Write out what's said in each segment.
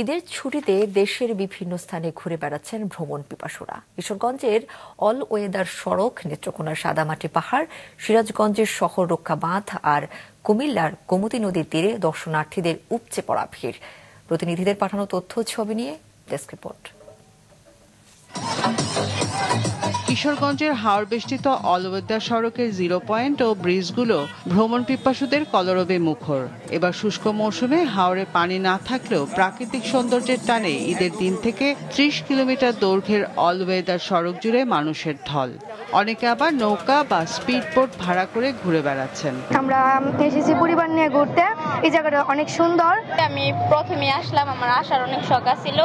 ঈদের ছুটিতে দেশের বিভিন্ন স্থানে ঘুরে বেড়াচ্ছেন ভ্রমণ পিপাসুরা। কিশোরগঞ্জের অল ওয়েদার সড়ক, নেত্রকোনার সাদামাটি পাহাড়, সিরাজগঞ্জের শহর রক্ষা বাঁধ আর কুমিল্লার গোমতী নদীর তীরে দর্শনার্থীদের উপচে পড়া ভিড়। প্রতিনিধিদের পাঠানো তথ্য ছবি নিয়ে ডেস্ক রিপোর্ট। কিশোরগঞ্জের হাওর বেষ্টিত অল ওয়েদার সড়কের জিরো পয়েন্ট ও ব্রিজগুলো ভ্রমণ পিপাসুদের কলরবে মুখর। এবার শুষ্ক মৌসুমে হাওরে পানি না থাকলেও প্রাকৃতিক সৌন্দর্যের টানে ঈদের দিন থেকে ৩০ কিলোমিটার দৈর্ঘ্যের অল ওয়েদার সড়ক জুড়ে মানুষের ঢল। অনেকে আবার নৌকা বা স্পিড বোট ভাড়া করে ঘুরে বেড়াচ্ছেন। আমরা এসেছি পরিবার নিয়ে ঘুরতে, এই জায়গাটা অনেক সুন্দর। আমি প্রথমে আসলাম, আমার আসার অনেক শখ ছিল,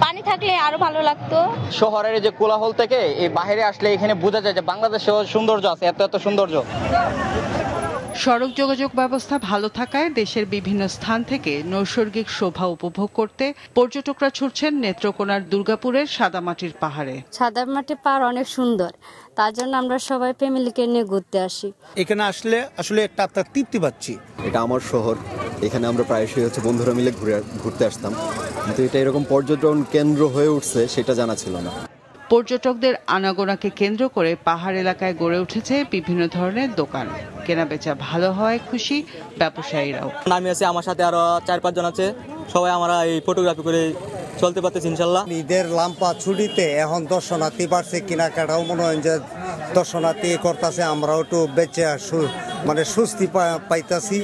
পানি থাকলে আরো ভালো লাগতো। শহরের যে কোলাহল থেকে এই বাইরে আসলে এখানে বোঝা যায় যে বাংলাদেশেও সৌন্দর্য আছে, এত সৌন্দর্য। সড়ক যোগাযোগ ব্যবস্থা ভালো থাকায় দেশের বিভিন্ন স্থান থেকে নৈসর্গিক শোভা উপভোগ করতে পর্যটকরা ছুটছেন নেত্রকোনার দুর্গাপুরের সাদামাটির পাহাড়ে। সাদামাটির পাহাড় অনেক সুন্দর, তার জন্য আমরা সবাই ফ্যামিলিকে নিয়ে ঘুরতে আসি। এখানে আসলে একটা আত্মার তৃপ্তি পাচ্ছি। এটা আমার শহর, এখানে আমরা প্রায়শই বন্ধুরা মিলে ঘুরতে আসতাম, কিন্তু এটা এরকম পর্যটন কেন্দ্র হয়ে উঠছে সেটা জানা ছিল না। পর্যটকদের আনাগোনাকে কেন্দ্র করে পাহাড় এলাকায় গড়ে উঠেছে বিভিন্ন ধরনের দোকান। কেনাবেচা ভালো হওয়ায় খুশি ব্যবসায়ীরাও। আমি আছি, আমার সাথে আরো ৪-৫ জন আছে, সবাই আমরা এই ফটোগ্রাফি করে চলতে পারতেছি ইনশাল্লাহ। ঈদের লাম্পা ছুটিতে এখন দর্শনার্থী বাড়ছে, কেনাকাটাও মনে হয় যে দর্শনার্থী করতেছে, আমরাও একটু বেঁচে স্বস্তি পাইতাছি।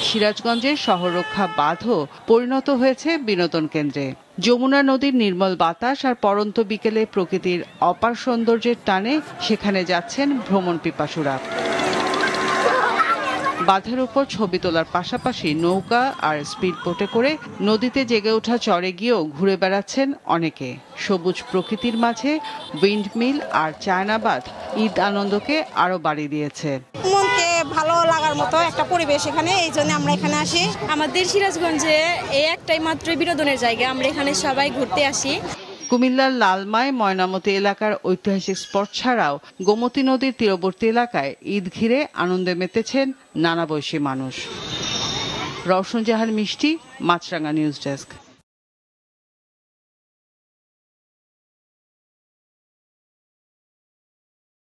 সিরাজগঞ্জের শহর রক্ষা বাঁধও পরিণত হয়েছে বিনোদন কেন্দ্রে। যমুনা নদীর নির্মল বাতাস আর পড়ন্ত বিকেলে প্রকৃতির অপার সৌন্দর্যের টানে সেখানে যাচ্ছেন ভ্রমণ পিপাসুরা। বাঁধের উপর ছবি তোলার পাশাপাশি নৌকা আর স্পিড বোটে করে নদীতে জেগে ওঠা চরে গিয়েও ঘুরে বেড়াচ্ছেন অনেকে। সবুজ প্রকৃতির মাঝে উইন্ডমিল আর চায়না বাঁধ ঈদ আনন্দকে আরো বাড়িয়ে দিয়েছে। মনকে ভালো লাগার মতো একটা পরিবেশ এখানে, এই জন্য আমরা এখানে আসি। আমাদের সিরাজগঞ্জে এই একটাই মাত্র বিনোদনের জায়গা, আমরা এখানে সবাই ঘুরতে আসি। কুমিল্লার লালমাই, ময়নামতি এলাকার ঐতিহাসিক স্পট ছাড়াও গোমতী নদীর তীরবর্তী এলাকায় ঈদ ঘিরে আনন্দে মেতেছেন নানা বয়সী মানুষ। রওশন জাহান মিষ্টি, মাছরাঙা নিউজ ডেস্ক।